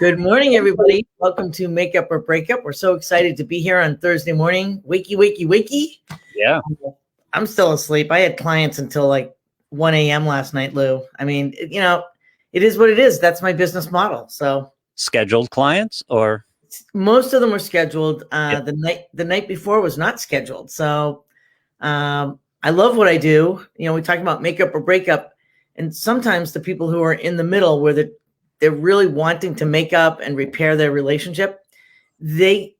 Good morning, everybody. Welcome to Makeup or Breakup. We're so excited to be here on Thursday morning. Wakey, wakey, wakey. Yeah. I'm still asleep. I had clients until like 1 a.m. last night, Lou. I mean, it is what it is. That's my business model. So Scheduled clients or? Most of them were scheduled. The night before was not scheduled. So I love what I do. We talk about makeup or breakup, and sometimes the people who are in the middle where they're really wanting to make up and repair their relationship, they're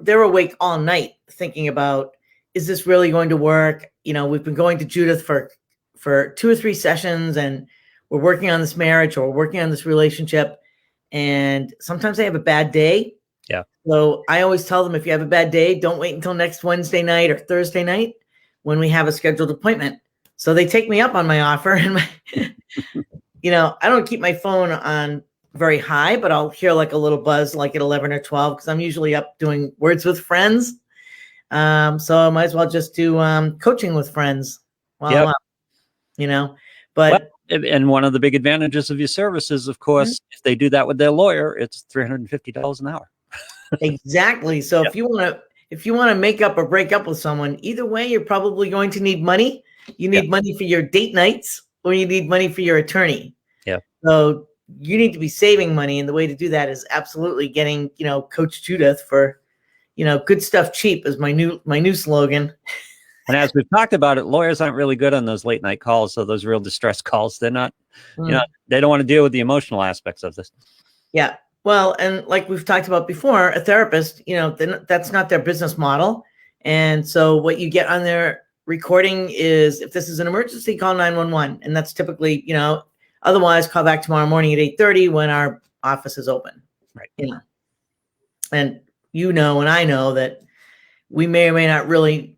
awake all night thinking about, is this really going to work? We've been going to Judith for 2 or 3 sessions, and we're working on this marriage or we're working on this relationship, and sometimes they have a bad day. Yeah. So I always tell them, if you have a bad day, don't wait until next Wednesday night or Thursday night when we have a scheduled appointment. So they take me up on my offer, and I don't keep my phone on very high, but I'll hear like a little buzz like at 11 or 12 because I'm usually up doing words with friends. So I might as well just do coaching with friends while I'm up, But and one of the big advantages of your service is, of course, if they do that with their lawyer, it's $350 an hour. Exactly. So if you want to make up or break up with someone, either way, you're probably going to need money. You need money for your date nights, or you need money for your attorney. Yeah. So you need to be saving money. And the way to do that is absolutely getting, Coach Judith for, good stuff cheap is my new slogan. And as we've talked about it, lawyers aren't really good on those late night calls. So those real distress calls, they're not, they don't want to deal with the emotional aspects of this. Yeah. Well, and like we've talked about before, a therapist, that's not their business model. And so what you get on their recording is, if this is an emergency, call 911. And that's typically, otherwise call back tomorrow morning at 8:30 when our office is open. Right. And and I know that we may or may not really,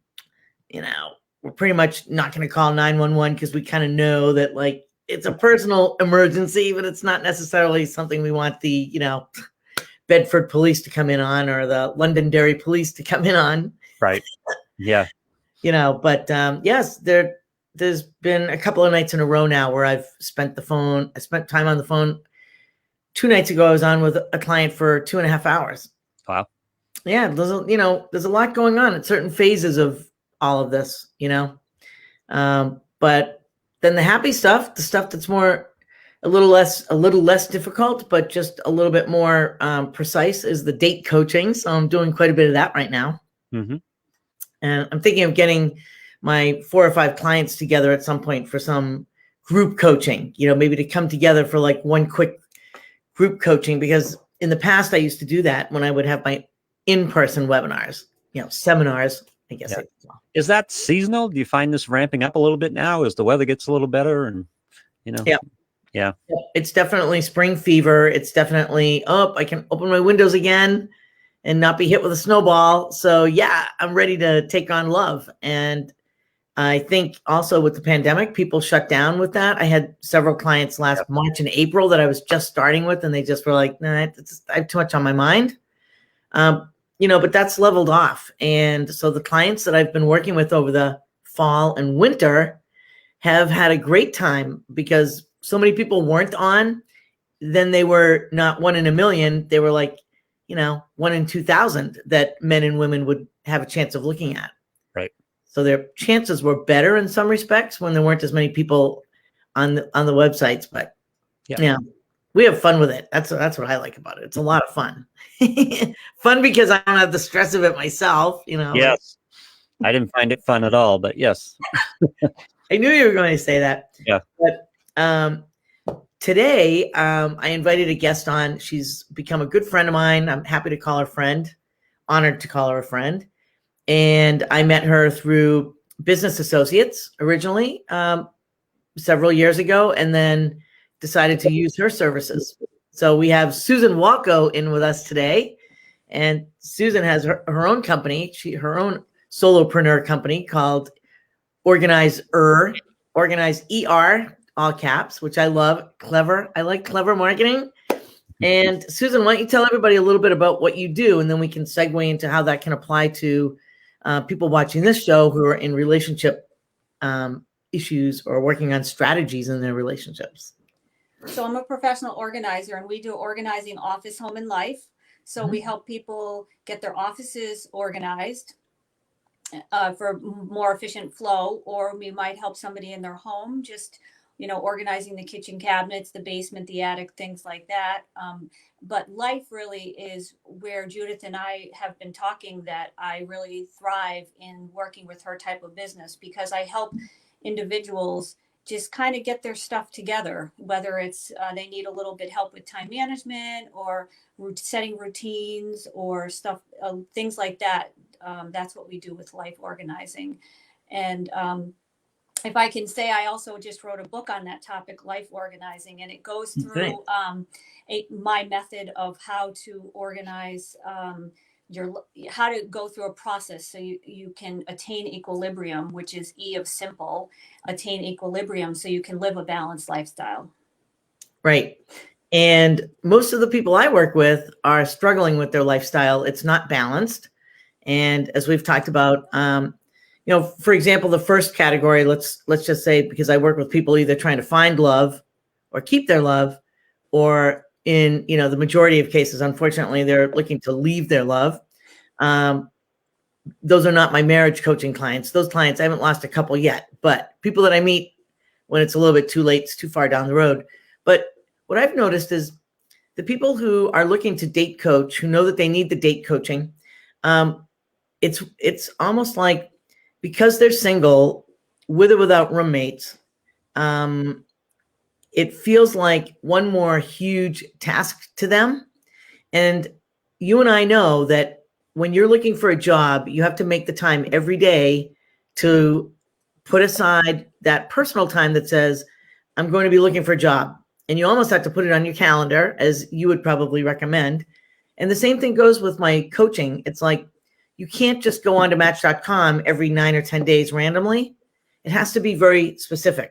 we're pretty much not going to call 911 because we kind of know that it's a personal emergency, but it's not necessarily something we want the, Bedford police to come in on, or the Londonderry police to come in on. Right. Yeah. But yes, there's been a couple of nights in a row now where I spent time on the phone. 2 nights ago, I was on with a client for 2.5 hours. Wow. Yeah. There's a lot going on at certain phases of all of this, but then the happy stuff, the stuff that's a little less difficult, but just a little bit more precise, is the date coaching. So I'm doing quite a bit of that right now. Mm-hmm. And I'm thinking of getting my 4 or 5 clients together at some point for some group coaching, maybe to come together for like one quick group coaching, because in the past I used to do that when I would have my in-person webinars, seminars, I guess. Yeah. Is that seasonal? Do you find this ramping up a little bit now as the weather gets a little better? And, Yeah. It's definitely spring fever. It's definitely, I can open my windows again and not be hit with a snowball. So yeah, I'm ready to take on love. And I think also with the pandemic, people shut down with that. I had several clients last March and April that I was just starting with, and they just were like, nah, I have too much on my mind. But that's leveled off. And so the clients that I've been working with over the fall and winter have had a great time, because so many people weren't on. Then they were not 1 in a million. They were like, 1 in 2,000 that men and women would have a chance of looking at. Right. So their chances were better in some respects when there weren't as many people on the websites. But we have fun with it. That's what I like about it. It's a lot of fun. Fun because I don't have the stress of it myself. Yes. I didn't find it fun at all, but yes. I knew you were going to say that. Yeah. But today, I invited a guest on. She's become a good friend of mine. I'm happy to call her friend, honored to call her a friend. And I met her through Business Associates originally, several years ago, and then decided to use her services. So we have Susan Walko in with us today. And Susan has her own company, her own solopreneur company called Organizer, all caps, which I love. Clever. I like clever marketing. And Susan, why don't you tell everybody a little bit about what you do, and then we can segue into how that can apply to people watching this show who are in relationship issues or working on strategies in their relationships. So I'm a professional organizer, and we do organizing office, home, and life. So we help people get their offices organized for more efficient flow, or we might help somebody in their home, just, organizing the kitchen cabinets, the basement, the attic, things like that. But life really is where Judith and I have been talking, that I really thrive in working with her type of business, because I help individuals just kind of get their stuff together, whether it's they need a little bit help with time management, or setting routines, or stuff, things like that. That's what we do with life organizing. And if I can say, I also just wrote a book on that topic, life organizing, and it goes through my method of how to organize how to go through a process so you can attain equilibrium, which is E of simple, attain equilibrium so you can live a balanced lifestyle. Right. And most of the people I work with are struggling with their lifestyle. It's not balanced. And as we've talked about, for example, the first category, let's just say, because I work with people either trying to find love or keep their love, or in, the majority of cases, unfortunately, they're looking to leave their love. Those are not my marriage coaching clients. Those clients, I haven't lost a couple yet, but people that I meet when it's a little bit too late, it's too far down the road. But what I've noticed is the people who are looking to date coach, who know that they need the date coaching, it's almost like, because they're single, with or without roommates, it feels like one more huge task to them. And you and I know that when you're looking for a job, you have to make the time every day to put aside that personal time that says, I'm going to be looking for a job. And you almost have to put it on your calendar, as you would probably recommend. And the same thing goes with my coaching. It's like, you can't just go on to Match.com every 9 or 10 days randomly. It has to be very specific.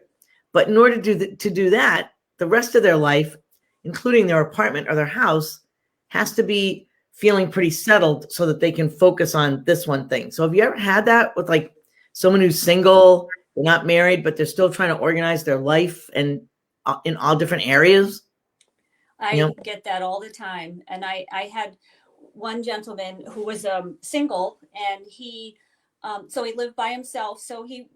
But in order to do that, the rest of their life, including their apartment or their house, has to be feeling pretty settled so that they can focus on this one thing. So have you ever had that with like someone who's single, they're not married, but they're still trying to organize their life and in all different areas? I get that all the time. And I had one gentleman who was single, and so he lived by himself. So he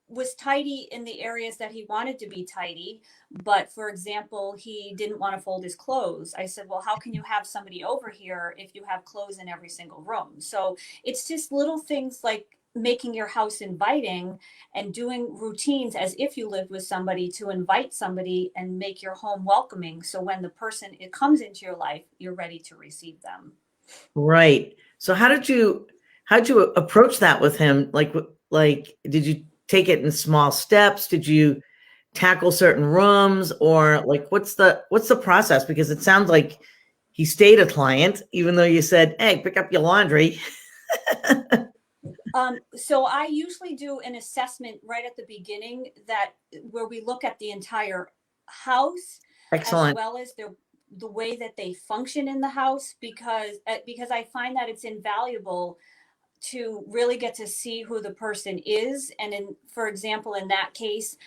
was tidy in the areas that he wanted to be tidy. But for example, he didn't want to fold his clothes. I said, well, how can you have somebody over here if you have clothes in every single room? So it's just little things like making your house inviting and doing routines as if you lived with somebody, to invite somebody and make your home welcoming. So when the person it comes into your life, you're ready to receive them. Right. So how'd you approach that with him? Like, did you take it in small steps? Did you tackle certain rooms, or like, what's the process? Because it sounds like he stayed a client, even though you said, hey, pick up your laundry. So I usually do an assessment right at the beginning, where we look at the entire house. Excellent. As well as the way that they function in the house, because I find that it's invaluable to really get to see who the person is. And for example, in that case,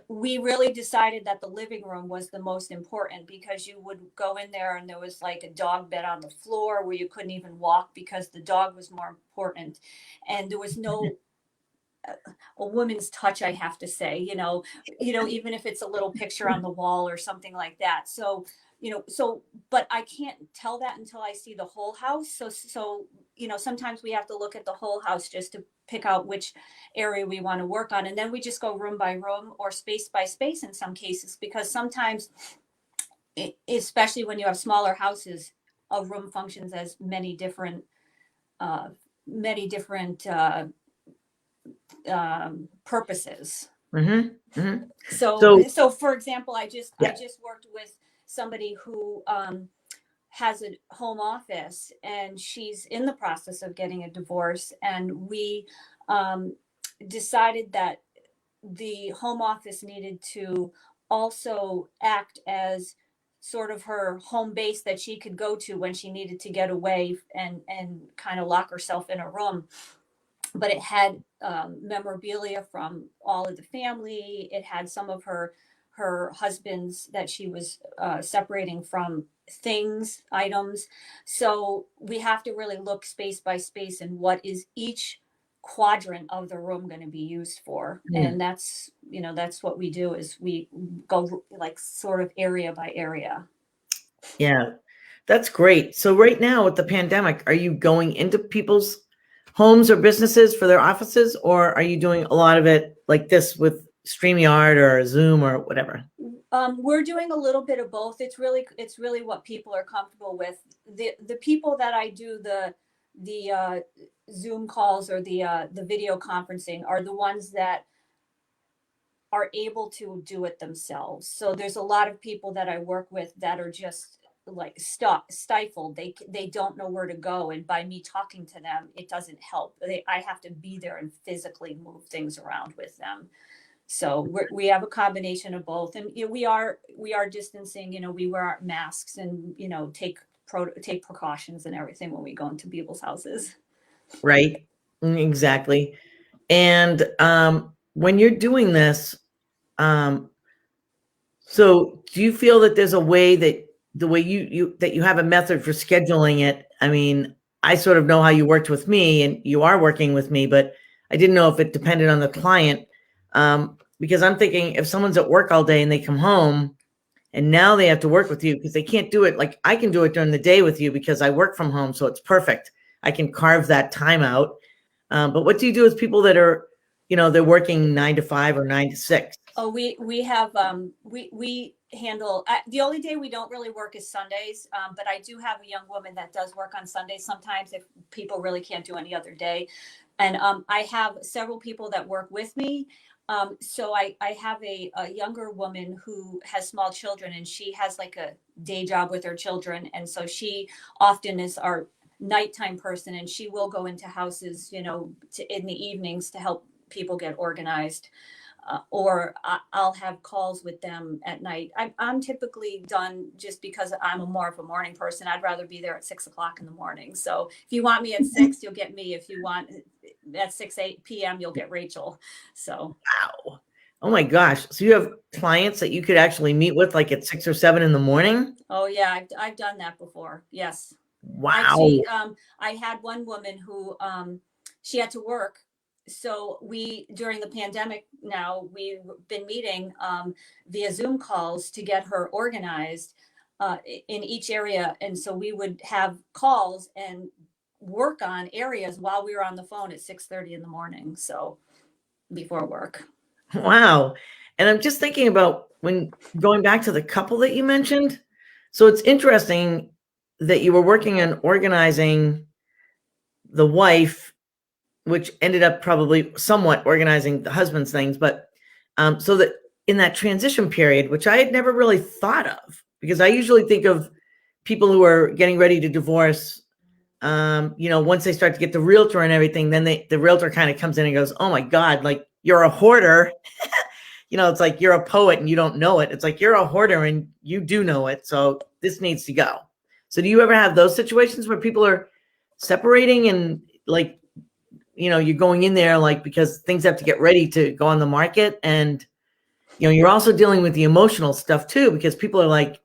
we really decided that the living room was the most important, because you would go in there and there was like a dog bed on the floor where you couldn't even walk because the dog was more important. And there was no a woman's touch, I have to say, even if it's a little picture on the wall or something like that. So, but I can't tell that until I see the whole house. So, sometimes we have to look at the whole house just to pick out which area we want to work on. And then we just go room by room or space by space in some cases, because sometimes, especially when you have smaller houses, a room functions as many different purposes. Mm-hmm. Mm-hmm. So for example, I just worked with somebody who has a home office, and she's in the process of getting a divorce, and we decided that the home office needed to also act as sort of her home base that she could go to when she needed to get away and kind of lock herself in a room. But it had memorabilia from all of the family. It had some of her her husband's that she was separating from things, items. So we have to really look space by space and what is each quadrant of the room going to be used for. And that's, that's what we do, is we go like sort of area by area. Yeah, that's great. So right now with the pandemic, are you going into people's homes or businesses for their offices, or are you doing a lot of it like this with StreamYard or Zoom or whatever? We're doing a little bit of both. It's really what people are comfortable with. The people that I do the Zoom calls or the video conferencing are the ones that are able to do it themselves. So there's a lot of people that I work with that are just like stifled. They don't know where to go, and by me talking to them, it doesn't help. I have to be there and physically move things around with them. So we have a combination of both, and we are distancing. We wear our masks and take precautions and everything when we go into people's houses. Right. Exactly. And when you're doing this, so do you feel that there's a way that the way you have a method for scheduling it? I mean, I sort of know how you worked with me, and you are working with me, but I didn't know if it depended on the client. Because I'm thinking if someone's at work all day and they come home and now they have to work with you because they can't do it. Like I can do it during the day with you because I work from home. So it's perfect. I can carve that time out. But what do you do with people that are, they're working 9 to 5 or 9 to 6? Oh, we have, we handle, the only day we don't really work is Sundays. But I do have a young woman that does work on Sundays sometimes if people really can't do any other day. And I have several people that work with me. So I have a younger woman who has small children, and she has like a day job with her children. And so she often is our nighttime person, and she will go into houses, in the evenings to help people get organized. Or I'll have calls with them at night. I'm typically done just because I'm more of a morning person. I'd rather be there at 6 o'clock in the morning. So if you want me at 6, you'll get me. If you want at 8 p.m., you'll get Rachel. So. Wow. Oh my gosh. So you have clients that you could actually meet with like at 6 or 7 in the morning? Oh yeah. I've done that before. Yes. Wow. Actually, I had one woman who, she had to work. So during the pandemic now, we've been meeting via Zoom calls to get her organized in each area. And so we would have calls and work on areas while we were on the phone at 6:30 in the morning. So before work. Wow. And I'm just thinking about when going back to the couple that you mentioned. So it's interesting that you were working on organizing the wife, which ended up probably somewhat organizing the husband's things. But so that in that transition period, which I had never really thought of, because I usually think of people who are getting ready to divorce, once they start to get the realtor and everything, then the realtor kind of comes in and goes, oh my God, like you're a hoarder. It's like you're a poet and you don't know it. It's like you're a hoarder and you do know it. So this needs to go. So do you ever have those situations where people are separating and like, you're going in there like because things have to get ready to go on the market, and you're also dealing with the emotional stuff too, because people are like,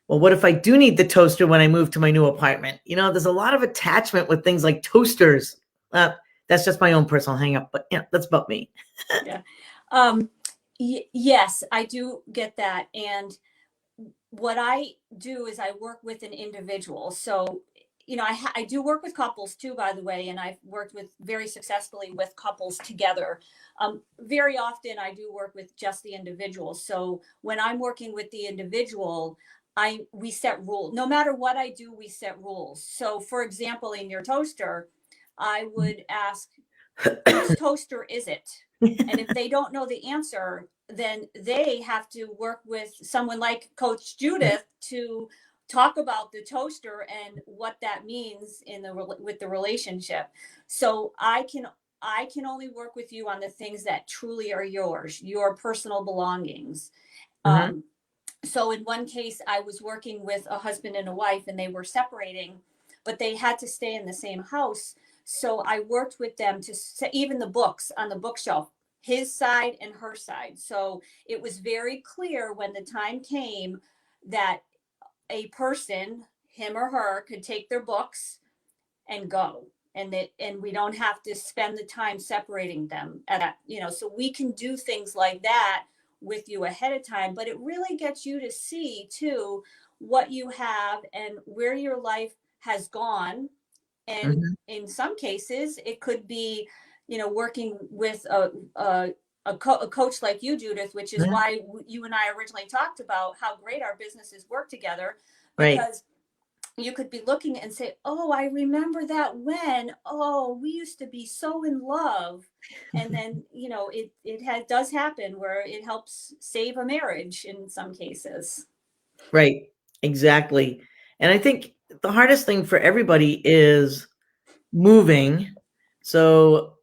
well, what if I do need the toaster when I move to my new apartment? There's a lot of attachment with things like toasters. That's just my own personal hang up, but that's about me. Yeah. Yes, I do get that. And what I do is I work with an individual. So I do work with couples too, by the way, and I've worked very successfully with couples together. Very often I do work with just the individual. So when I'm working with the individual, we set rules. No matter what I do, we set rules. So for example, in your toaster, I would ask, whose toaster is it? And if they don't know the answer, then they have to work with someone like Coach Judith to talk about the toaster and what that means with the relationship. So I can only work with you on the things that truly are yours, your personal belongings. Mm-hmm. So in one case, I was working with a husband and a wife, and they were separating, but they had to stay in the same house. So I worked with them to set even the books on the bookshelf. his side and her side. So it was very clear when the time came that a person, him or her, could take their books and go. And we don't have to spend the time separating them at that, so we can do things like that with you ahead of time, but it really gets you to see too what you have and where your life has gone. And in some cases, it could be, working with a coach like you, Judith, which is why you and I originally talked about how great our businesses work together, because you could be looking and say, oh, I remember that when, we used to be so in love. And then, it does happen where it helps save a marriage in some cases. Right. Exactly. And I think the hardest thing for everybody is moving. So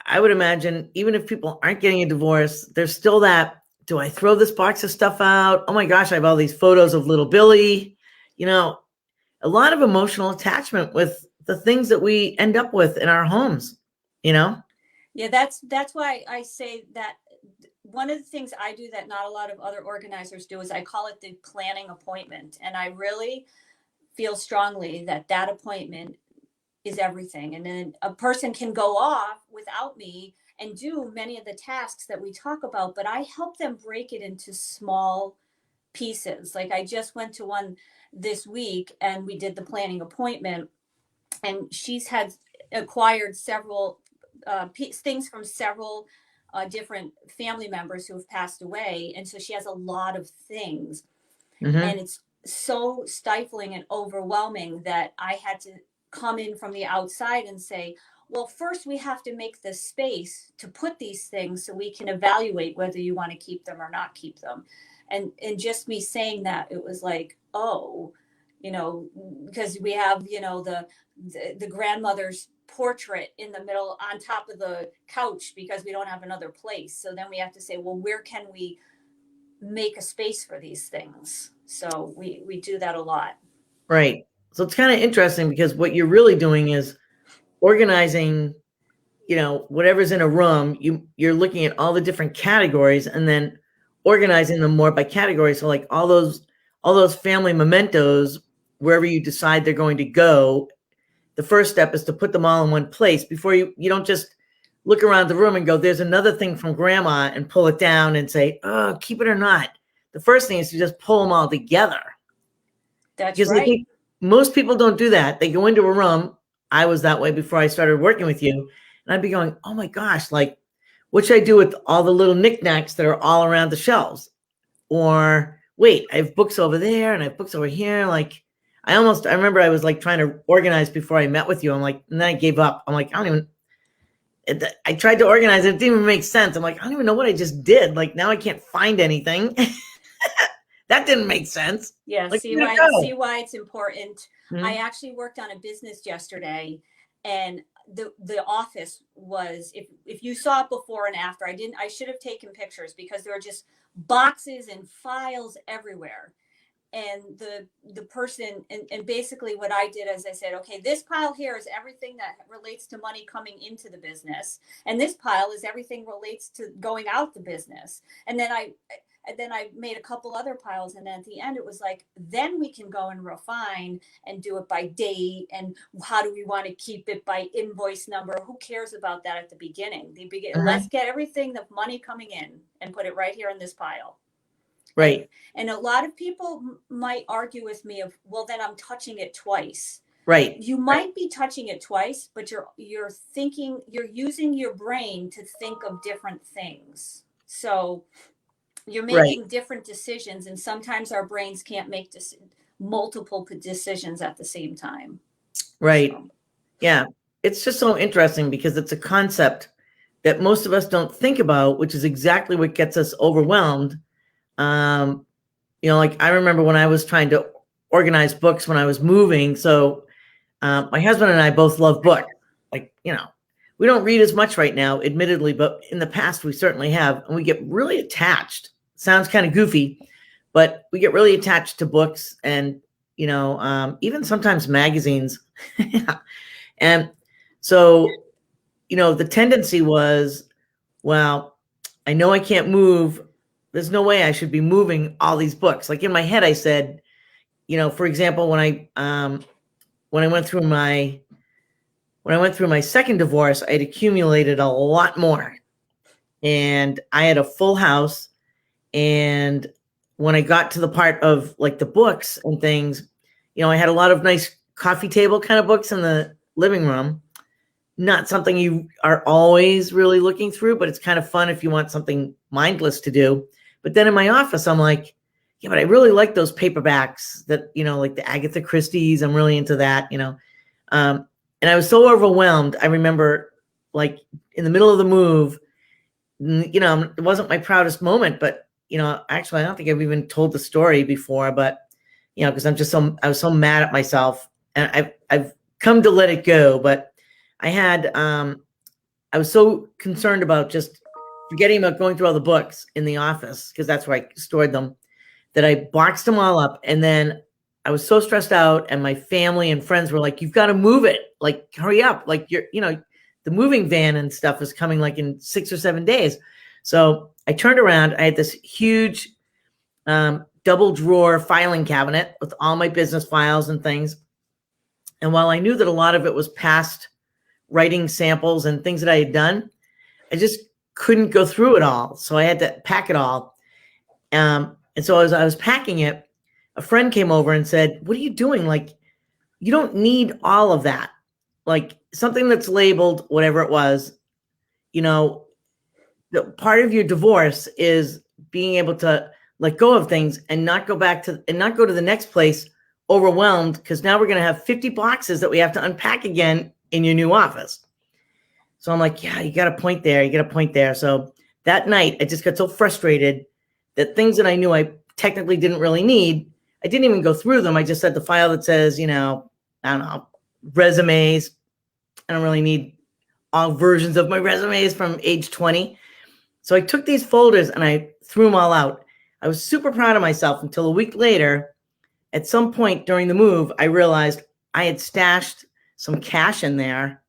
I would imagine even if people aren't getting a divorce, there's still that, do I throw this box of stuff out? Oh my gosh, I have all these photos of little Billy, a lot of emotional attachment with the things that we end up with in our homes, Yeah, that's why I say that one of the things I do that not a lot of other organizers do is I call it the planning appointment. And I really feel strongly that appointment is everything. And then a person can go off without me and do many of the tasks that we talk about, but I help them break it into small pieces. Like I just went to one this week and we did the planning appointment, and she's had acquired several things from several different family members who have passed away. And so she has a lot of things. And it's so stifling and overwhelming that I had to come in from the outside and say, well, first we have to make the space to put these things so we can evaluate whether you want to keep them or not keep them. And just me saying that, it was like, because we have, the grandmother's portrait in the middle on top of the couch because we don't have another place. So then we have to say, well, where can we make a space for these things? So we do that a lot. Right. So it's kind of interesting because what you're really doing is organizing, whatever's in a room, you're looking at all the different categories and then organizing them more by category. So like all those family mementos, wherever you decide they're going to go, the first step is to put them all in one place before you don't just look around the room and go, there's another thing from grandma, and pull it down and say, oh, keep it or not. The first thing is to just pull them all together. That's because right. I think most people don't do that. They go into a room. I was that way before I started working with you. And I'd be going, oh my gosh, like, what should I do with all the little knickknacks that are all around the shelves? Or wait, I have books over there and I have books over here. Like, I remember I was like trying to organize before I met with you. I'm like, and then I gave up. I'm like, I tried to organize it. It didn't even make sense. I'm like, I don't even know what I just did. Like, now I can't find anything. That didn't make sense. Yeah. Like, see why it's important. Mm-hmm. I actually worked on a business yesterday, and the office was, if you saw it before and after, I should have taken pictures because there were just boxes and files everywhere. And the person, and basically what I did is I said, okay, this pile here is everything that relates to money coming into the business. And this pile is everything relates to going out the business. And then I made a couple other piles. And then at the end, it was like, then we can go and refine and do it by date. And how do we want to keep it by invoice number? Who cares about that at the beginning? Let's get everything, the money coming in, and put it right here in this pile. Right. And a lot of people might argue with me of, well, then I'm touching it twice. Right. You might be touching it twice, but you're using your brain to think of different things. So you're making different decisions, and sometimes our brains can't make multiple decisions at the same time. Right. So. Yeah. It's just so interesting because it's a concept that most of us don't think about, which is exactly what gets us overwhelmed. Like I remember when I was trying to organize books when I was moving. So my husband and I both love books. Like, we don't read as much right now, admittedly, but in the past we certainly have. And we get really attached. Sounds kind of goofy, but we get really attached to books and, even sometimes magazines. And so, the tendency was, well, I know I can't move. There's no way I should be moving all these books. Like in my head, I said, you know, for example, when I went through my second divorce, I had accumulated a lot more, and I had a full house. And when I got to the part of like the books and things, you know, I had a lot of nice coffee table kind of books in the living room. Not something you are always really looking through, but it's kind of fun if you want something mindless to do. But then in my office, I'm like, yeah, but I really like those paperbacks that, you know, like the Agatha Christie's. I'm really into that, you know. And I was so overwhelmed. I remember like in the middle of the move, you know, it wasn't my proudest moment, but, you know, actually, I don't think I've even told the story before, but, you know, because I was so mad at myself, and I've come to let it go. But I was so concerned about just forgetting about going through all the books in the office, because that's where I stored them, that I boxed them all up. And then I was so stressed out, and my family and friends were like, you've got to move it. Like, hurry up. Like, you know, the moving van and stuff is coming like in 6 or 7 days. So I turned around. I had this huge double drawer filing cabinet with all my business files and things. And while I knew that a lot of it was past writing samples and things that I had done, I just couldn't go through it all. So I had to pack it all. And so as I was packing it, a friend came over and said, what are you doing? Like, you don't need all of that. Like, something that's labeled, whatever it was, you know, the part of your divorce is being able to let go of things and not go to the next place overwhelmed, because now we're going to have 50 boxes that we have to unpack again in your new office. So I'm like, yeah, you got a point there. You got a point there. So that night, I just got so frustrated that things that I knew I technically didn't really need, I didn't even go through them. I just had the file that says, you know, I don't know, resumes. I don't really need all versions of my resumes from age 20. So I took these folders and I threw them all out. I was super proud of myself until a week later. At some point during the move, I realized I had stashed some cash in there.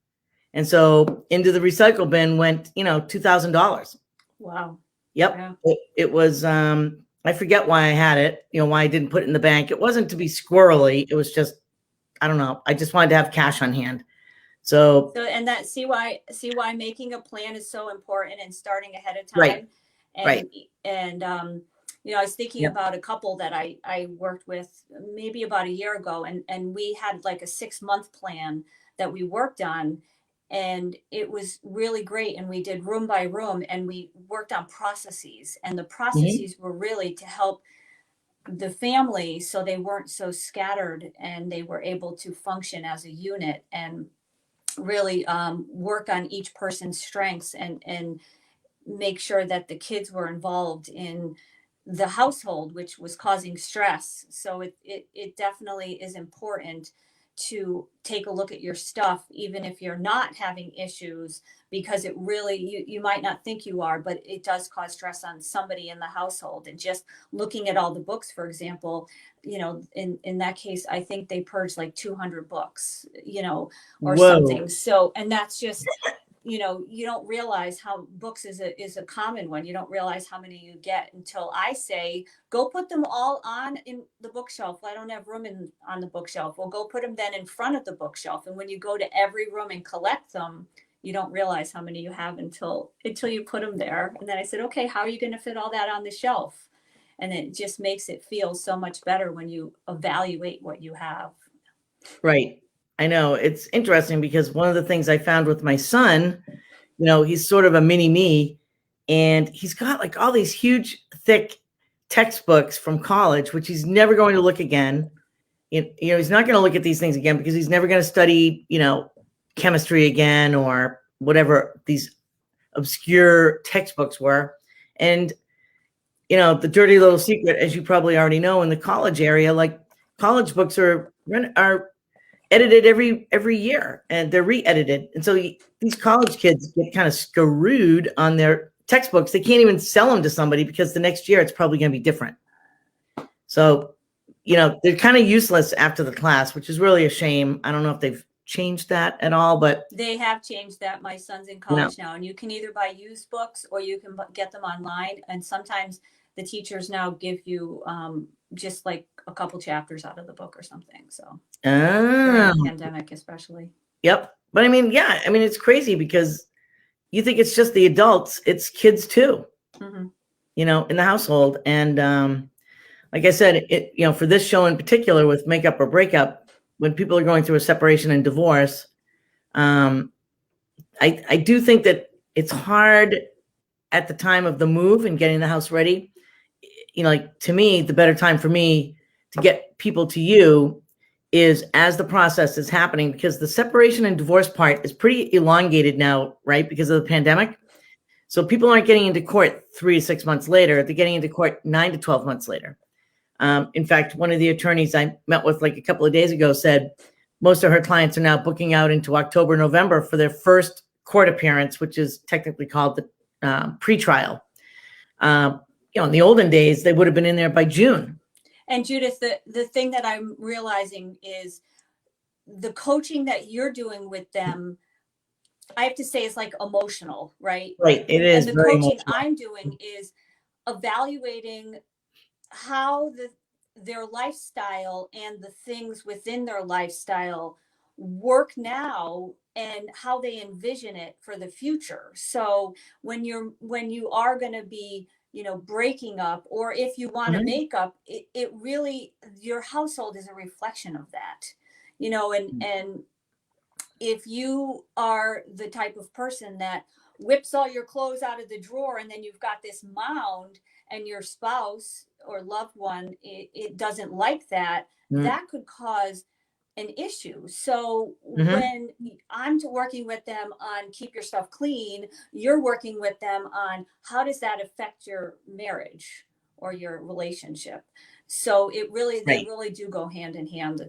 And so into the recycle bin went, you know, $2,000. Wow. Yep. Yeah. It was, I forget why I had it, you know, why I didn't put it in the bank. It wasn't to be squirrely. It was just, I don't know. I just wanted to have cash on hand. So and that see why making a plan is so important and starting ahead of time. Right. And, Right. And you know, I was thinking about a couple that I worked with maybe about a year ago, and we had like a 6-month plan that we worked on, and it was really great. And we did room by room, and we worked on processes, and the processes were really to help the family so they weren't so scattered and they were able to function as a unit and really work on each person's strengths and make sure that the kids were involved in the household, which was causing stress. So it definitely is important to take a look at your stuff, even if you're not having issues, because it really, you might not think you are, but it does cause stress on somebody in the household. And just looking at all the books, for example, you know, in that case, I think they purged like 200 books, you know, or Whoa. something. So, and that's just, you know, you don't realize how books is a common one. You don't realize how many you get until I say, go put them all on in the bookshelf. Well, I don't have room on the bookshelf. Well, go put them then in front of the bookshelf. And when you go to every room and collect them, you don't realize how many you have until you put them there. And then I said, okay, how are you going to fit all that on the shelf? And it just makes it feel so much better when you evaluate what you have. Right. I know, it's interesting because one of the things I found with my son, you know, he's sort of a mini me, and he's got like all these huge, thick textbooks from college, which he's never going to look again. You know, he's not going to look at these things again because he's never going to study, you know, chemistry again or whatever these obscure textbooks were. And, you know, the dirty little secret, as you probably already know, in the college area, like college books are edited every year, and they're re-edited. And so these college kids get kind of screwed on their textbooks. They can't even sell them to somebody because the next year it's probably going to be different. So, you know, they're kind of useless after the class, which is really a shame. I don't know if they've changed that at all, but They have changed that. My son's in college now, and you can either buy used books or you can get them online. And sometimes the teachers now give you just like a couple chapters out of the book or something. So during the pandemic, especially. Yep. But I mean, yeah, I mean, it's crazy because you think it's just the adults, it's kids too, you know, in the household. And like I said, it, you know, for this show in particular with Makeup or Breakup, when people are going through a separation and divorce, I do think that it's hard at the time of the move and getting the house ready. You know, like to me, the better time for me to get people to you is as the process is happening, because the separation and divorce part is pretty elongated now, right? Because of the pandemic. So people aren't getting into court 3 to 6 months later. They're getting into court 9 to 12 months later. In fact, one of the attorneys I met with like a couple of days ago said most of her clients are now booking out into October, November for their first court appearance, which is technically called the pretrial. You know, in the olden days, they would have been in there by June. And Judith, the thing that I'm realizing is the coaching that you're doing with them, I have to say, is like emotional, right? Right. It is. And the very coaching emotional. I'm doing is evaluating how their lifestyle and the things within their lifestyle work now and how they envision it for the future. So when you are going to be, you know, breaking up, or if you want to make up, it really, your household is a reflection of that, you know, and if you are the type of person that whips all your clothes out of the drawer and then you've got this mound and your spouse or loved one, it doesn't like that, that could cause an issue. So when I'm working with them on keep your stuff clean, you're working with them on how does that affect your marriage or your relationship. So it really, they really do go hand in hand, the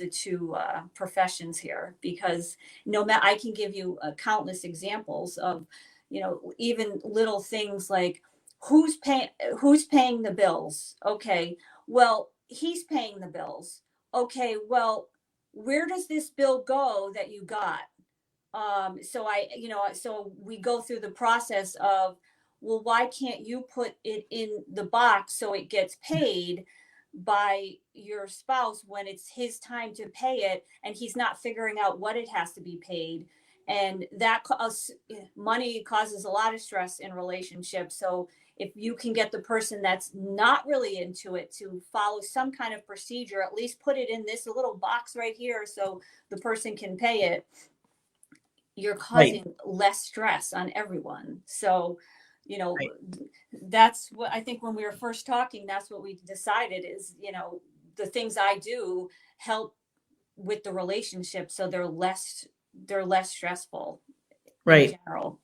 two professions here, because no matter, I can give you countless examples of, you know, even little things like who's paying the bills. Okay, well, he's paying the bills. Okay, well, where does this bill go that you got? So we go through the process of, well, why can't you put it in the box so it gets paid by your spouse when it's his time to pay it and he's not figuring out what it has to be paid? And that money causes a lot of stress in relationships. So if you can get the person that's not really into it to follow some kind of procedure, at least put it in this little box right here so the person can pay it, you're causing less stress on everyone. So, you know, that's what I think when we were first talking, that's what we decided is, you know, the things I do help with the relationship so they're less stressful in general.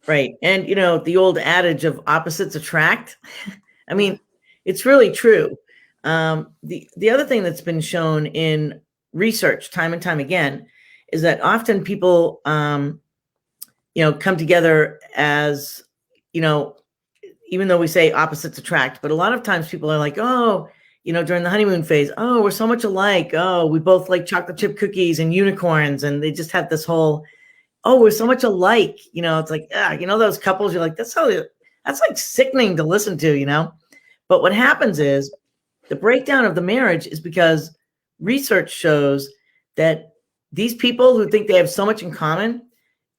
Right. And, you know, the old adage of opposites attract, I mean, it's really true. The other thing that's been shown in research time and time again is that often people, you know, come together as, you know, even though we say opposites attract, but a lot of times people are like, oh, you know, during the honeymoon phase, oh, we're so much alike. Oh, we both like chocolate chip cookies and unicorns. And they just have this whole, oh, we're so much alike. You know, it's like, you know, those couples, you're like, that's like sickening to listen to, you know? But what happens is the breakdown of the marriage is because research shows that these people who think they have so much in common,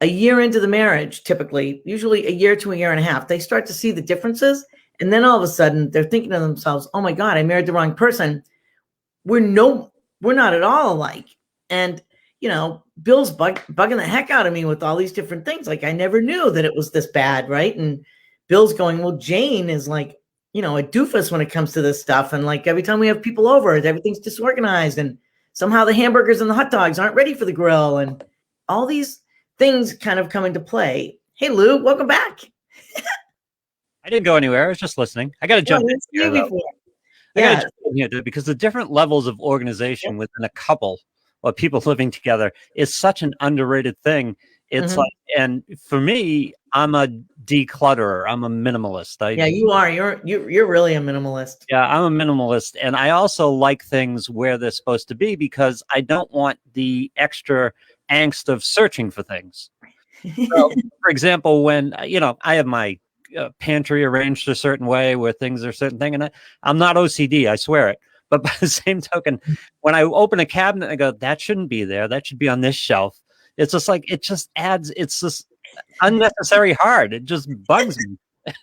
a year into the marriage, typically, usually a year to a year and a half, they start to see the differences. And then all of a sudden they're thinking to themselves, oh my God, I married the wrong person. We're not at all alike. And, you know, Bill's bugging the heck out of me with all these different things. Like I never knew that it was this bad. Right. And Bill's going, well, Jane is like, you know, a doofus when it comes to this stuff. And like every time we have people over, everything's disorganized and somehow the hamburgers and the hot dogs aren't ready for the grill. And all these things kind of come into play. Hey, Lou, welcome back. I didn't go anywhere. I was just listening. I got to jump in here, though. Yeah, because the different levels of organization within a couple or people living together is such an underrated thing. It's Mhm. like, and for me, I'm a declutterer. I'm a minimalist. Yeah, you are. You're really a minimalist. Yeah, I'm a minimalist. And I also like things where they're supposed to be because I don't want the extra angst of searching for things. So, for example, when, I have my pantry arranged a certain way where things are a certain thing, and I'm not OCD, I swear it. But by the same token, when I open a cabinet, I go, that shouldn't be there. That should be on this shelf. It's just like, it just adds, it's just unnecessary hard. It just bugs me.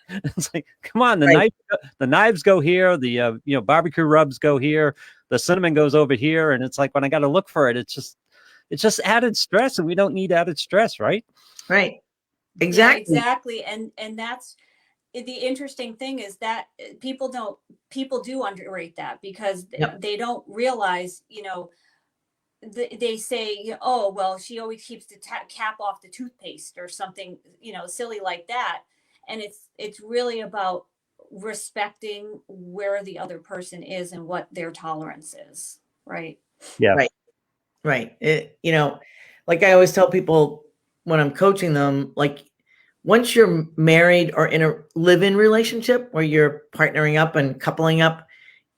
It's like, come on, Right. the knives go here, the barbecue rubs go here, the cinnamon goes over here, and it's like when I got to look for it, it's just added stress, and we don't need added stress, right? Right. Yeah, Exactly. exactly. And that's the interesting thing is that people do underrate that because Yep. they don't realize, they say, oh, well, she always keeps the cap off the toothpaste or something, silly like that. And it's really about respecting where the other person is and what their tolerance is. Right. Yeah. Right. Right. Like I always tell people when I'm coaching them, like once you're married or in a live-in relationship where you're partnering up and coupling up,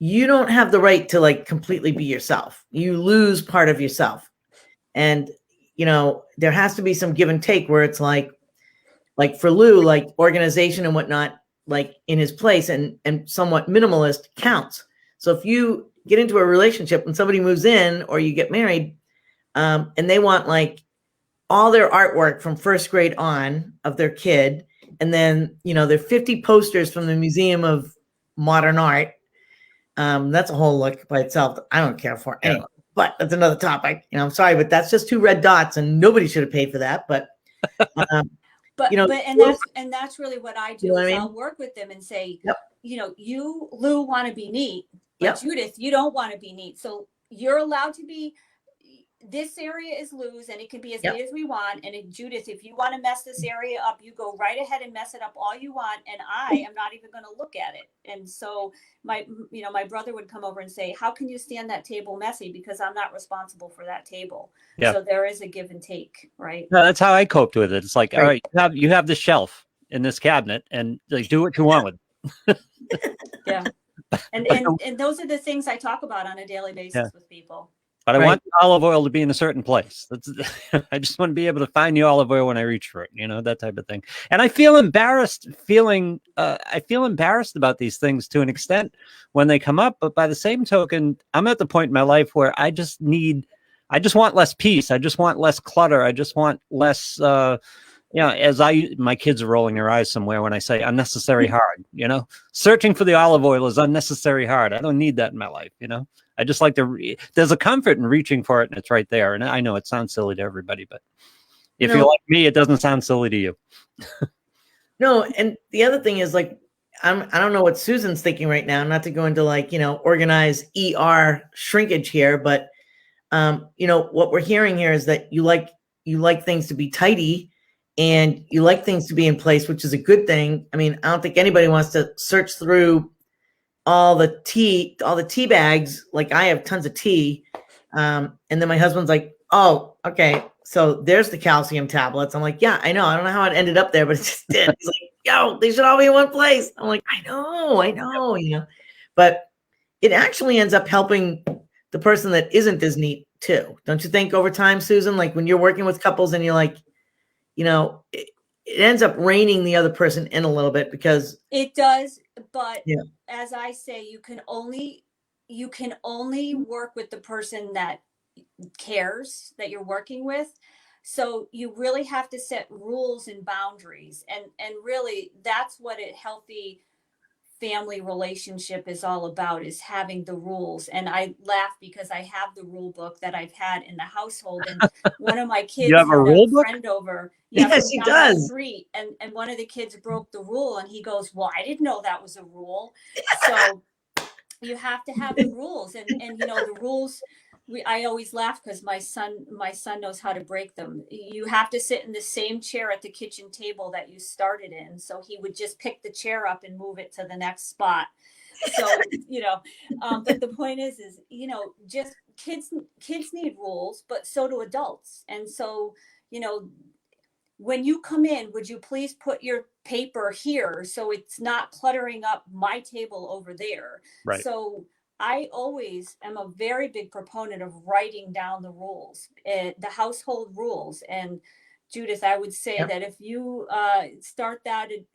you don't have the right to like completely be yourself. You lose part of yourself. And there has to be some give and take where it's like for Lou, like organization and whatnot, like in his place and somewhat minimalist counts. So if you get into a relationship and somebody moves in or you get married, and they want like all their artwork from first grade on of their kid, and then their 50 posters from the Museum of Modern Art. That's a whole look by itself. I don't care for Yeah. anyway, but that's another topic. I'm sorry, but that's just 2 red dots, and nobody should have paid for that. But But you know, that's really what I you know do what I is mean? I'll work with them and say, Yep. You, Lou, want to be neat, but Yep. Judith, you don't want to be neat. So you're allowed to be. This area is Lou's, and it can be as Yep. neat as we want. And Judith, if you want to mess this area up, you go right ahead and mess it up all you want, and I am not even going to look at it. And so my brother would come over and say, "How can you stand that table messy? Because I'm not responsible for that table." Yeah. So there is a give and take, right? No, that's how I coped with it. It's like, all Right. right, you have this shelf in this cabinet, and like, do what you want with it. Yeah. And, But and those are the things I talk about on a daily basis with people. But I Right. want the olive oil to be in a certain place. I just want to be able to find the olive oil when I reach for it, that type of thing. And I feel embarrassed I feel embarrassed about these things to an extent when they come up. But by the same token, I'm at the point in my life where I just want less peace. I just want less clutter. I just want less, my kids are rolling their eyes somewhere when I say unnecessary hard, searching for the olive oil is unnecessary hard. I don't need that in my life, I just like there's a comfort in reaching for it and it's right there. And I know it sounds silly to everybody, but if you're like me, it doesn't sound silly to you. No. And the other thing is like, I don't know what Susan's thinking right now, not to go into like, organize ER shrinkage here, but what we're hearing here is that you like things to be tidy and you like things to be in place, which is a good thing. I mean, I don't think anybody wants to search through all the tea bags. Like I have tons of tea. And then my husband's like, oh, okay. So there's the calcium tablets. I'm like, yeah, I know. I don't know how it ended up there, but it just did. He's like, yo, they should all be in one place. I'm like, I know, but it actually ends up helping the person that isn't as neat too. Don't you think over time, Susan, like when you're working with couples and you're like, it ends up reining the other person in a little bit because it does. But yeah. as I say, you can only work with the person that cares that you're working with. So you really have to set rules and boundaries. And really that's what a healthy family relationship is all about, is having the rules. And I laugh because I have the rule book that I've had in the household. And one of my kids You have a had rule a book? friend over Yes, he from down the does. street, and one of the kids broke the rule and he goes, well, I didn't know that was a rule. So you have to have the rules, and the rules. I always laugh because my son knows how to break them. You have to sit in the same chair at the kitchen table that you started in. So he would just pick the chair up and move it to the next spot. So but the point is just kids need rules, but so do adults. And so when you come in, would you please put your paper here so it's not cluttering up my table over there? Right. So I always am a very big proponent of writing down the rules, the household rules. And Judith, I would say Yep. that if you started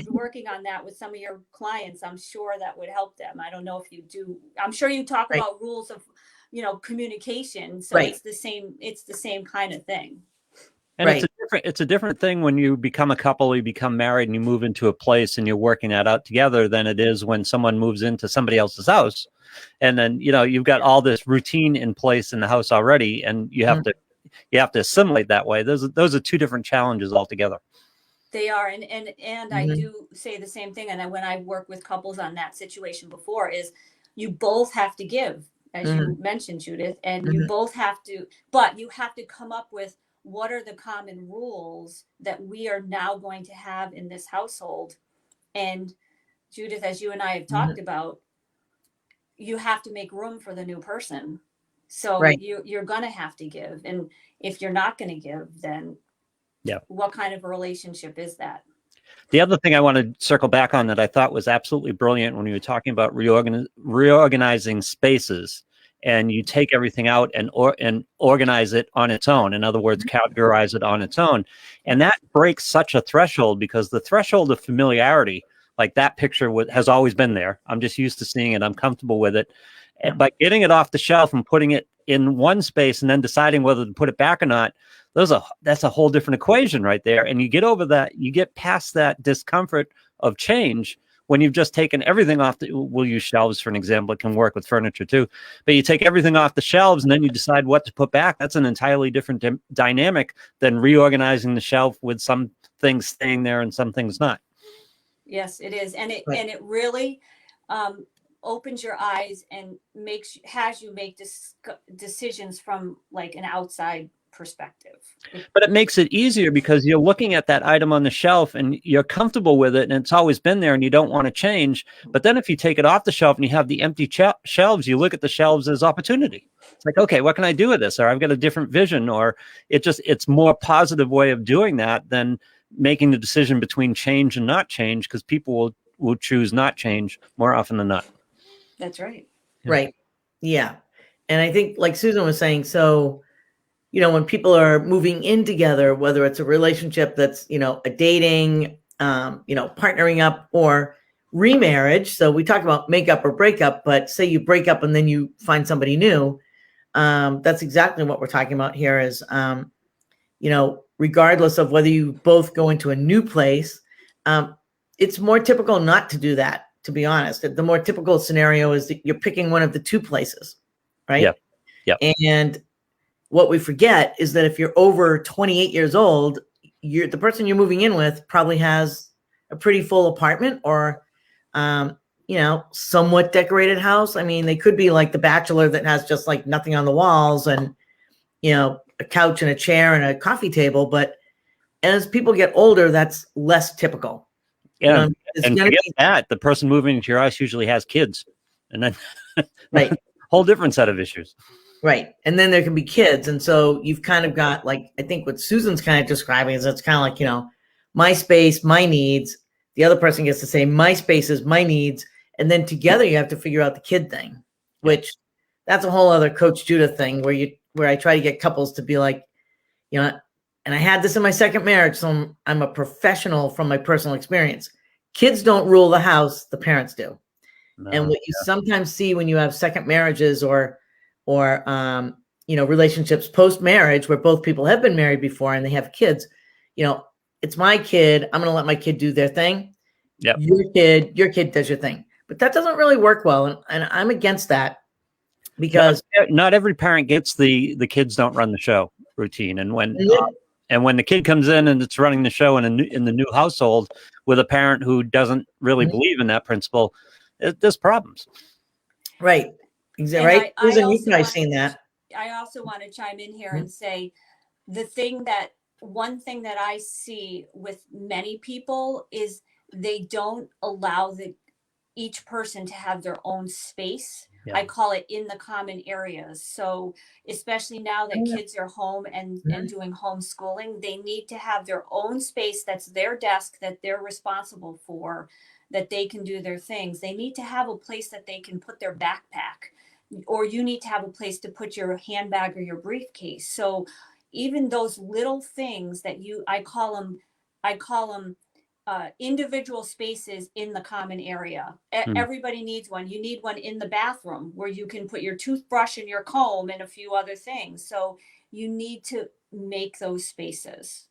working on that with some of your clients, I'm sure that would help them. I don't know if you do. I'm sure you talk Right. about rules of, communication. So Right. it's the same kind of thing. And Right. it's a different thing when you become a couple, you become married, and you move into a place and you're working that out together than it is when someone moves into somebody else's house, and then you've got all this routine in place in the house already, and you have to assimilate that way. Those are two different challenges altogether. They are, and I Mhm. do say the same thing. And when I work with couples on that situation before, is you both have to give, as you mentioned, Judith, and you Mhm. both have to, but you have to come up with what are the common rules that we are now going to have in this household. And Judith, as you and I have talked about, you have to make room for the new person. So Right. you're going to have to give. And if you're not going to give, then Yeah. what kind of a relationship is that? The other thing I want to circle back on that I thought was absolutely brilliant when you were talking about reorganizing spaces, and you take everything out and organize it on its own. In other words, categorize it on its own. And that breaks such a threshold, because the threshold of familiarity, like that picture has always been there. I'm just used to seeing it. I'm comfortable with it. And by getting it off the shelf and putting it in one space and then deciding whether to put it back or not, that's a whole different equation right there. And you get over that, you get past that discomfort of change when you've just taken everything off. We'll use shelves for an example. It can work with furniture too. But you take everything off the shelves and then you decide what to put back. That's an entirely different dynamic than reorganizing the shelf with some things staying there and some things not. Yes, it is. And Right. it really opens your eyes and has you make decisions from like an outside perspective. But it makes it easier because you're looking at that item on the shelf and you're comfortable with it, and it's always been there and you don't want to change. But then if you take it off the shelf and you have the empty shelves, you look at the shelves as opportunity. It's like, okay, what can I do with this? Or I've got a different vision, or it's more positive way of doing that than making the decision between change and not change, because people will choose not change more often than not. That's right. Yeah. Right. Yeah. And I think, like Susan was saying, so, when people are moving in together, whether it's a relationship that's, a dating, partnering up, or remarriage. So we talk about makeup or breakup, but say you break up and then you find somebody new. That's exactly what we're talking about here is, regardless of whether you both go into a new place, it's more typical not to do that, to be honest. The more typical scenario is that you're picking one of the two places, right? Yeah. Yeah. And what we forget is that if you're over 28 years old, the person you're moving in with probably has a pretty full apartment or, somewhat decorated house. I mean, they could be like The Bachelor that has just like nothing on the walls and, a couch and a chair and a coffee table. But as people get older, that's less typical. Yeah. It's And going to forget be that the person moving into your house usually has kids, and then right. whole different set of issues. Right. And then there can be kids. And so you've kind of got, like, I think what Susan's kind of describing is it's kind of like, my space, my needs. The other person gets to say my space is my needs. And then together you have to figure out the kid thing, which that's a whole other Coach Judith thing where I try to get couples to be like, and I had this in my second marriage. So I'm a professional from my personal experience. Kids don't rule the house. The parents do. No, and what you sometimes see when you have second marriages or relationships post-marriage where both people have been married before and they have kids, it's my kid. I'm going to let my kid do their thing. Yep. Your kid does your thing. But that doesn't really work well. And I'm against that because not every parent gets the kids don't run the show routine. And when the kid comes in and it's running the show in the new household with a parent who doesn't really believe in that principle, there's problems. Right. Exactly. Right. Susan, you've probably seen that. I also want to chime in here and say one thing that I see with many people is they don't allow each person to have their own space. Yeah. I call it in the common areas. So especially now that kids are home and doing homeschooling, they need to have their own space that's their desk that they're responsible for, that they can do their things. They need to have a place that they can put their backpack, or you need to have a place to put your handbag or your briefcase. So even those little things that I call them individual spaces in the common area. Everybody needs one. You need one in the bathroom where you can put your toothbrush and your comb and a few other things. So you need to make those spaces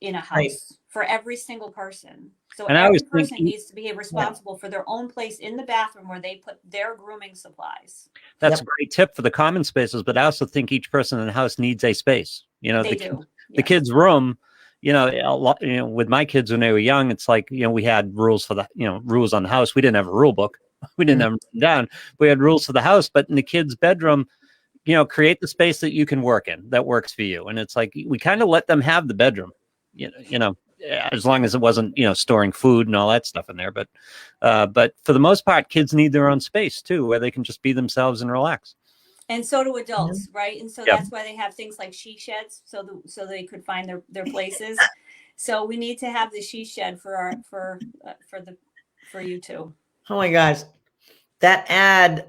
in a house for every single person. So And I every always person think needs to be responsible for their own place in the bathroom where they put their grooming supplies. that's a great tip for the common spaces, but I also think each person in the house needs a space. You know, They the do. the kid's room, you know, a lot, you know, with my kids when they were young, it's like, you know, we had rules for the, you know, rules on the house. We didn't have a rule book. We didn't have them written down. We had rules for the house, but in the kid's bedroom, you know, create the space that you can work in that works for you. And it's like, we kind of let them have the bedroom, you know, as long as it wasn't, you know, storing food and all that stuff in there. But for the most part, kids need their own space too, where they can just be themselves and relax. And so do adults, right? And so Yep. that's why they have things like she sheds, so they could find their places. So we need to have the she shed for you too. Oh my gosh, that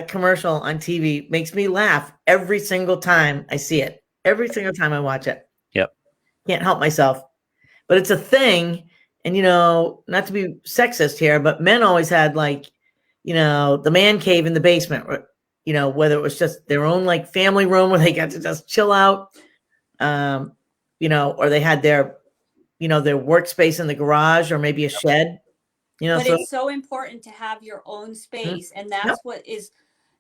commercial on TV makes me laugh every single time I see it. Every single time I watch it. Yep. Can't help myself. But it's a thing, and you know, not to be sexist here, but men always had, like, you know, the man cave in the basement, or, you know, whether it was just their own like family room where they got to just chill out, you know, or they had their, you know, their workspace in the garage or maybe a shed, you know. But So it's so important to have your own space, and that's what is,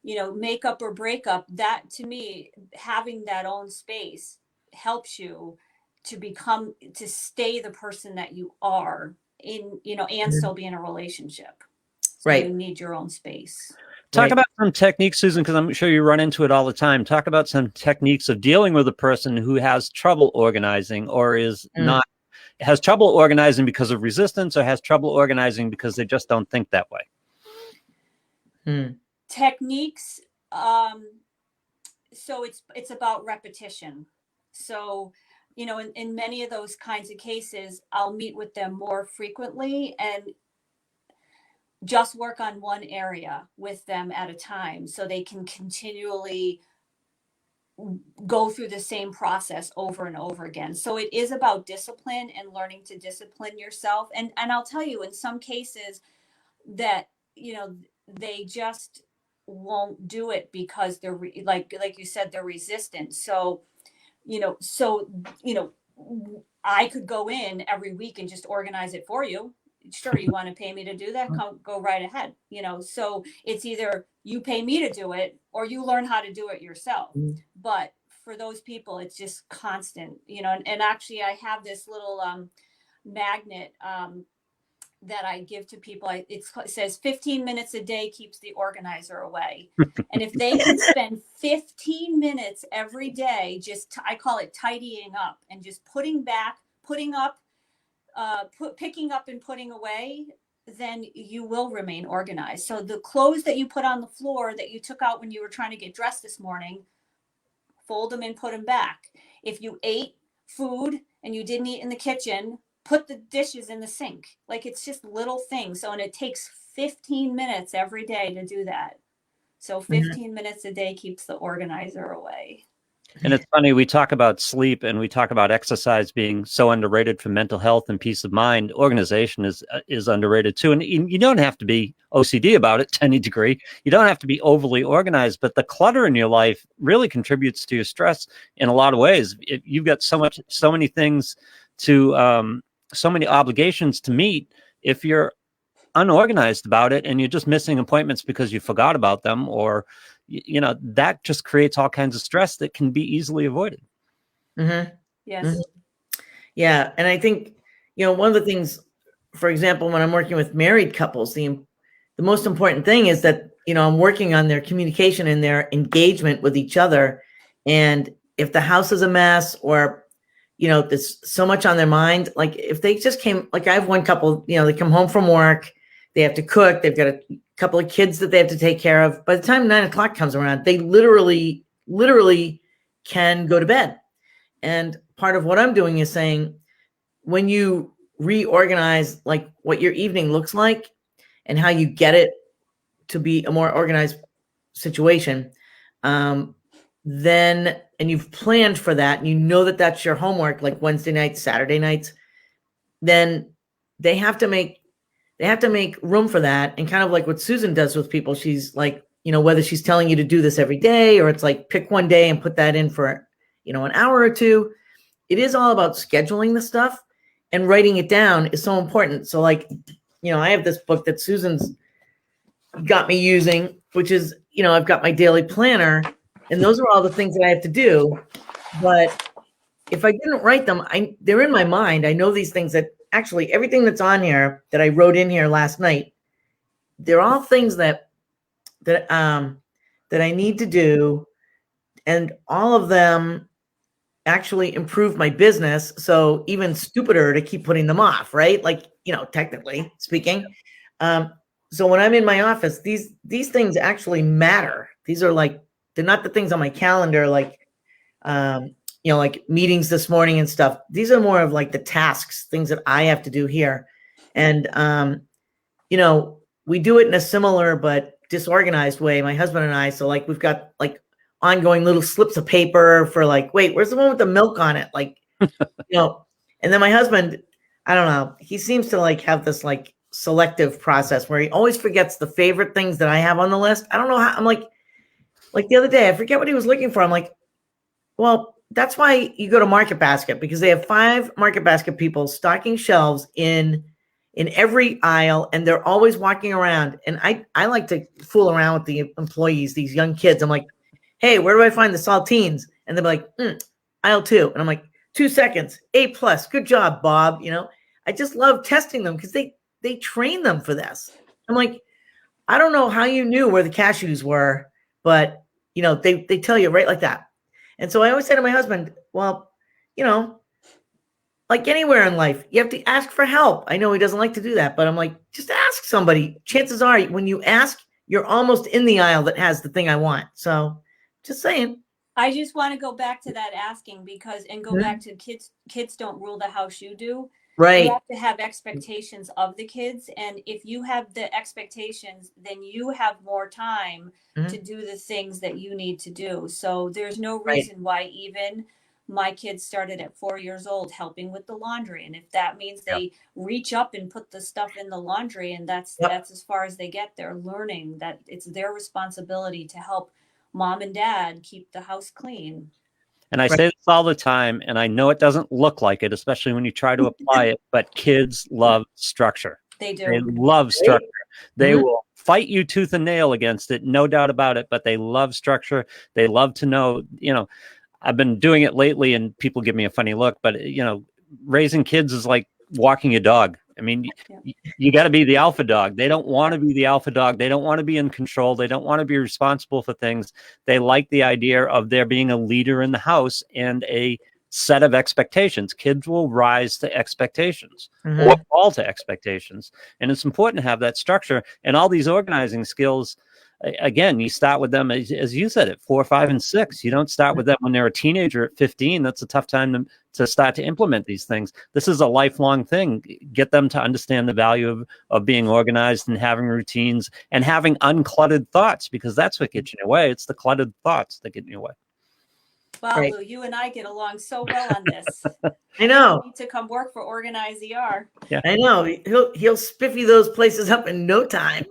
you know, make up or break up. That, to me, having that own space helps you to stay the person that you are in, you know, and still be in a relationship. So you need your own space. Talk about some techniques, Susan, because I'm sure you run into it all the time. Talk about some techniques of dealing with a person who has trouble organizing, or has trouble organizing because of resistance, or has trouble organizing because they just don't think that way. Techniques. So it's about repetition. So, you know, in many of those kinds of cases, I'll meet with them more frequently and just work on one area with them at a time, so they can continually go through the same process over and over again. So it is about discipline and learning to discipline yourself. And I'll tell you, in some cases that, you know, they just won't do it because they're like you said, they're resistant. So, you know, I could go in every week and just organize it for you. Sure, you want to pay me to do that? Go right ahead. You know, so it's either you pay me to do it or you learn how to do it yourself. But for those people, it's just constant, you know, and actually I have this little magnet that I give to people. It says 15 minutes a day keeps the organizer away. And if they can spend 15 minutes every day, I call it tidying up and just picking up and putting away, then you will remain organized. So the clothes that you put on the floor that you took out when you were trying to get dressed this morning, fold them and put them back. If you ate food and you didn't eat in the kitchen, put the dishes in the sink. Like, it's just little things. So, and it takes 15 minutes every day to do that. So 15 minutes a day keeps the organizer away. And it's funny, we talk about sleep and we talk about exercise being so underrated for mental health and peace of mind. Organization is underrated too. And you don't have to be OCD about it to any degree. You don't have to be overly organized, but the clutter in your life really contributes to your stress in a lot of ways. You've got so many things to, so many obligations to meet. If you're unorganized about it and you're just missing appointments because you forgot about them, or you know, that just creates all kinds of stress that can be easily avoided. Yes. Yeah. And I think, you know, one of the things, for example, when I'm working with married couples, the most important thing is that, you know, I'm working on their communication and their engagement with each other. And if the house is a mess, or, you know, there's so much on their mind, like if they just came, like I have one couple, you know, they come home from work, they have to cook, they've got to couple of kids that they have to take care of. By the time 9 o'clock comes around, they literally can go to bed. And part of what I'm doing is saying, when you reorganize like what your evening looks like and how you get it to be a more organized situation, then, and you've planned for that, and you know that that's your homework, like Wednesday nights, Saturday nights, then they have to make room for that. And kind of like what Susan does with people, she's like, you know, whether she's telling you to do this every day, or it's like pick one day and put that in for, you know, an hour or two. It is all about scheduling the stuff, and writing it down is so important. So like, you know, I have this book that Susan's got me using, which is, you know, I've got my daily planner, and those are all the things that I have to do. But if I didn't write them, they're in my mind. I know these things, that actually everything that's on here that I wrote in here last night, they're all things that I need to do, and all of them actually improve my business. So even stupider to keep putting them off, right? Like, you know, technically speaking. So when I'm in my office, these things actually matter. These are like, they're not the things on my calendar, like, you know, like meetings this morning and stuff. These are more of like the tasks, things that I have to do here. And, you know, we do it in a similar but disorganized way, my husband and I. So like, we've got like ongoing little slips of paper for like, wait, where's the one with the milk on it? Like, you know, and then my husband, I don't know, he seems to like have this like selective process where he always forgets the favorite things that I have on the list. I don't know how. I'm like the other day, I forget what he was looking for. I'm like, well, that's why you go to Market Basket, because they have 5 Market Basket people stocking shelves in every aisle, and they're always walking around. And I like to fool around with the employees, these young kids. I'm like, hey, where do I find the saltines? And they're like, aisle 2. And I'm like, 2 seconds, A+, good job, Bob. You know, I just love testing them because they train them for this. I'm like, I don't know how you knew where the cashews were, but you know, they tell you right like that. And so I always say to my husband, well, you know, like anywhere in life, you have to ask for help. I know he doesn't like to do that, but I'm like, just ask somebody. Chances are when you ask, you're almost in the aisle that has the thing I want. So just saying. I just want to go back to that asking, because, and go back to kids don't rule the house, you do. Right. You have to have expectations of the kids. And if you have the expectations, then you have more time to do the things that you need to do. So there's no reason why even my kids started at 4 years old helping with the laundry. And if that means they reach up and put the stuff in the laundry, and that's as far as they get, they're learning that it's their responsibility to help mom and dad keep the house clean. And I say this all the time, and I know it doesn't look like it, especially when you try to apply it, but kids love structure. They do. They love structure. They will fight you tooth and nail against it, no doubt about it, but they love structure. They love to know, you know, I've been doing it lately and people give me a funny look, but you know, raising kids is like walking a dog. I mean, you got to be the alpha dog. They don't want to be the alpha dog. They don't want to be in control. They don't want to be responsible for things. They like the idea of there being a leader in the house and a set of expectations. Kids will rise to expectations or fall to expectations. And it's important to have that structure and all these organizing skills. Again, you start with them, as you said, at 4, 5, and 6. You don't start with them when they're a teenager at 15. That's a tough time to start to implement these things. This is a lifelong thing. Get them to understand the value of being organized and having routines and having uncluttered thoughts, because that's what gets you in your way. It's the cluttered thoughts that get in your way. Wow, Lou, you and I get along so well on this. I know. You need to come work for Organize ER. Yeah, I know. He'll spiffy those places up in no time.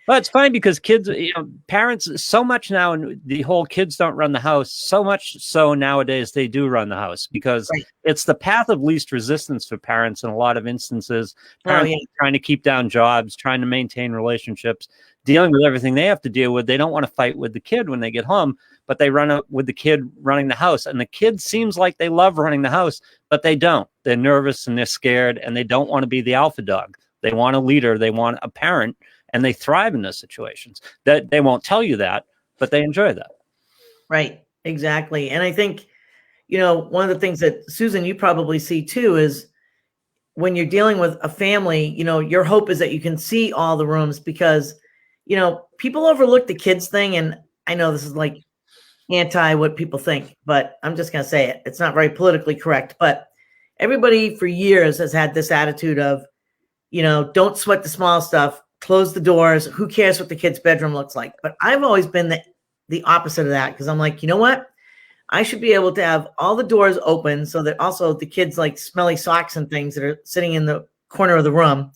Well, it's fine because kids, you know, parents so much now, and the whole kids don't run the house, so much so nowadays they do run the house, because it's the path of least resistance for parents in a lot of instances. Parents are trying to keep down jobs, trying to maintain relationships, dealing with everything they have to deal with. They don't want to fight with the kid when they get home, but they run up with the kid running the house. And the kid seems like they love running the house, but they don't. They're nervous and they're scared and they don't want to be the alpha dog. They want a leader. They want a parent. And they thrive in those situations. That they won't tell you that, but they enjoy that. Right. Exactly. And I think, you know, one of the things that Susan, you probably see too, is when you're dealing with a family, your hope is that you can see all the rooms because, people overlook the kids thing. And I know this is like anti what people think, but I'm just going to say it. It's not very politically correct, but everybody for years has had this attitude of, don't sweat the small stuff, close the doors. Who cares what the kid's bedroom looks like? But I've always been the opposite of that. Cause I'm like, you know what? I should be able to have all the doors open so that also the kids like smelly socks and things that are sitting in the corner of the room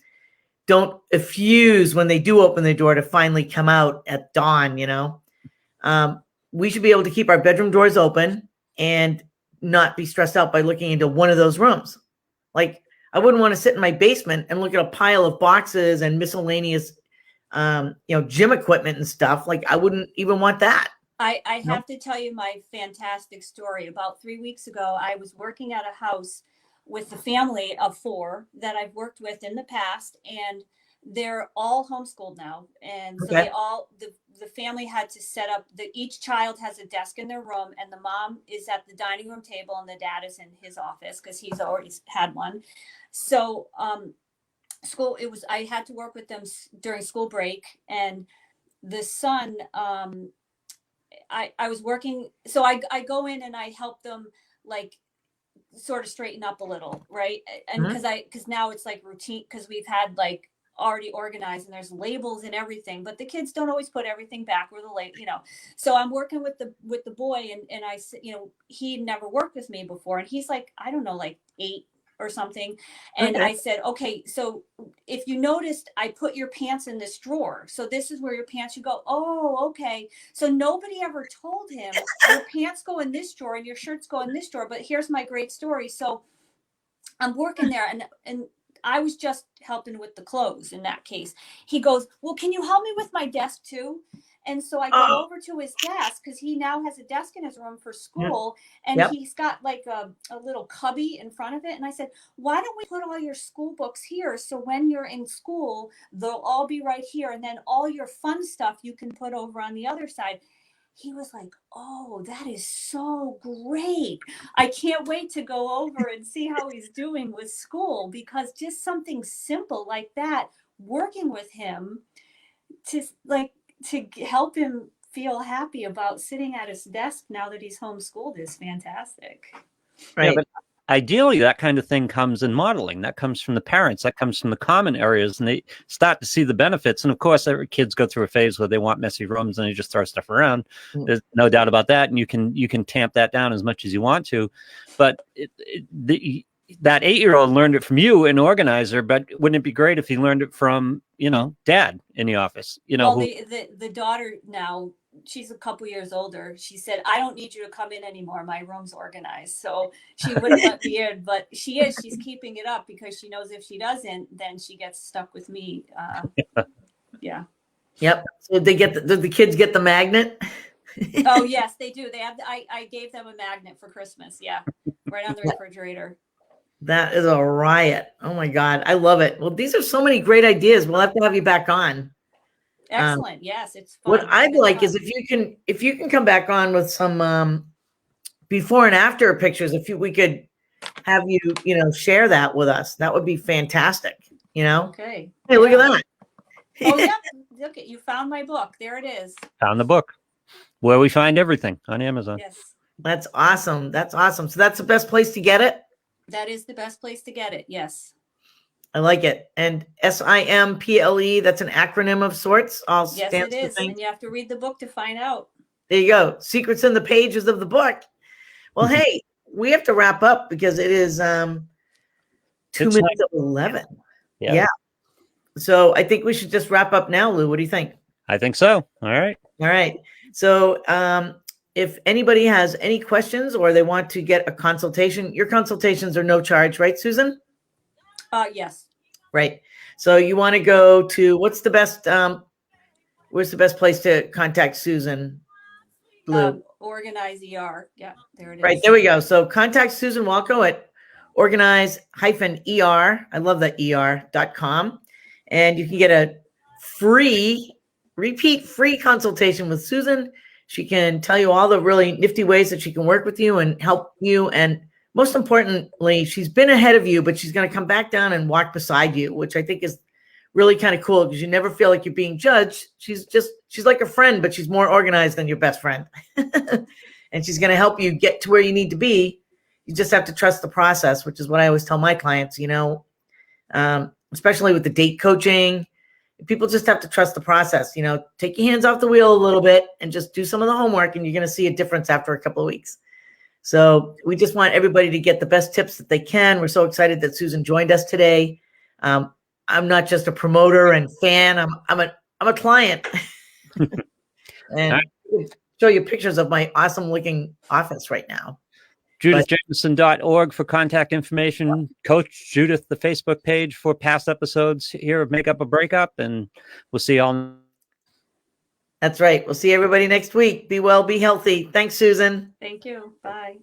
don't effuse when they do open the door to finally come out at dawn. We should be able to keep our bedroom doors open and not be stressed out by looking into one of those rooms. Like I wouldn't want to sit in my basement and look at a pile of boxes and miscellaneous, gym equipment and stuff. Like I wouldn't even want that. I have to tell you my fantastic story. About 3 weeks ago, I was working at a house with a family of 4 that I've worked with in the past, and they're all homeschooled now. And so Okay. the family had to set up each child has a desk in their room, and the mom is at the dining room table and the dad is in his office because he's already had one. So I had to work with them during school break, and the son, I was working, so I go in and I help them like sort of straighten up a little, right? And because now it's like routine, because we've had like already organized and there's labels and everything, but the kids don't always put everything back where the label, So I'm working with the boy, and I said, he never worked with me before, and he's like, I don't know, like 8 or something. And Okay. I said, okay, so if you noticed, I put your pants in this drawer. So this is where your pants should go. Oh, okay. So nobody ever told him your pants go in this drawer and your shirts go in this drawer. But here's my great story. So I'm working there, and I was just helping with the clothes in that case. He goes, well, can you help me with my desk too? And so I go over to his desk because he now has a desk in his room for school. And he's got like a little cubby in front of it. And I said, why don't we put all your school books here? So when you're in school, they'll all be right here. And then all your fun stuff you can put over on the other side. He was like, oh, that is so great. I can't wait to go over and see how he's doing with school, because just something simple like that, working with him to help him feel happy about sitting at his desk now that he's homeschooled is fantastic. Right. Yeah, but ideally, that kind of thing comes in modeling. That comes from the parents. That comes from the common areas, and they start to see the benefits. And of course, every kids go through a phase where they want messy rooms and they just throw stuff around. There's no doubt about that, and you can tamp that down as much as you want to. But that 8-year-old learned it from you, an organizer. But wouldn't it be great if he learned it from dad in the office? Well, the daughter now, she's a couple years older. She said, I don't need you to come in anymore. My room's organized. So she wouldn't let me in, but she's keeping it up because she knows if she doesn't, then she gets stuck with me. Yeah. Yep. So did the kids get the magnet? Oh yes, they do. They have, I gave them a magnet for Christmas. Yeah. Right on the refrigerator. That is a riot. Oh my God. I love it. Well, these are so many great ideas. We'll have to have you back on. Excellent. Yes, it's fun. What I'd like is if you can come back on with some before and after pictures. If we could have you share that with us, that would be fantastic. Okay. Hey, look at that. Oh yeah, look at you found my book. There it is. Found the book where we find everything on Amazon. Yes. That's awesome. That's awesome. So that's the best place to get it. That is the best place to get it. Yes. I like it. And SIMPLE, that's an acronym of sorts. Yes, it is. And you have to read the book to find out. There you go. Secrets in the pages of the book. Well, hey, we have to wrap up because it is 2 minutes of 11. Yeah. So I think we should just wrap up now, Lou. What do you think? I think so. All right. All right. So if anybody has any questions or they want to get a consultation, your consultations are no charge, right, Susan? Yes. Right. So you want to go to where's the best place to contact Susan? Lou? Organize ER. Yeah, there it is. Right. There we go. So contact Susan Walko at organize-er. I love that ER.com. And you can get a free consultation with Susan. She can tell you all the really nifty ways that she can work with you and help you and most importantly, she's been ahead of you, but she's going to come back down and walk beside you, which I think is really kind of cool because you never feel like you're being judged. She's like a friend, but she's more organized than your best friend. And she's going to help you get to where you need to be. You just have to trust the process, which is what I always tell my clients, especially with the date coaching. People just have to trust the process, take your hands off the wheel a little bit and just do some of the homework, and you're going to see a difference after a couple of weeks. So we just want everybody to get the best tips that they can. We're so excited that Susan joined us today. I'm not just a promoter and fan. I'm a client. And I'll show you pictures of my awesome looking office right now. JudithJameson.org for contact information. Coach Judith, the Facebook page for past episodes here of Make Up a Breakup. And we'll see you all. That's right. We'll see everybody next week. Be well, be healthy. Thanks, Susan. Thank you. Bye.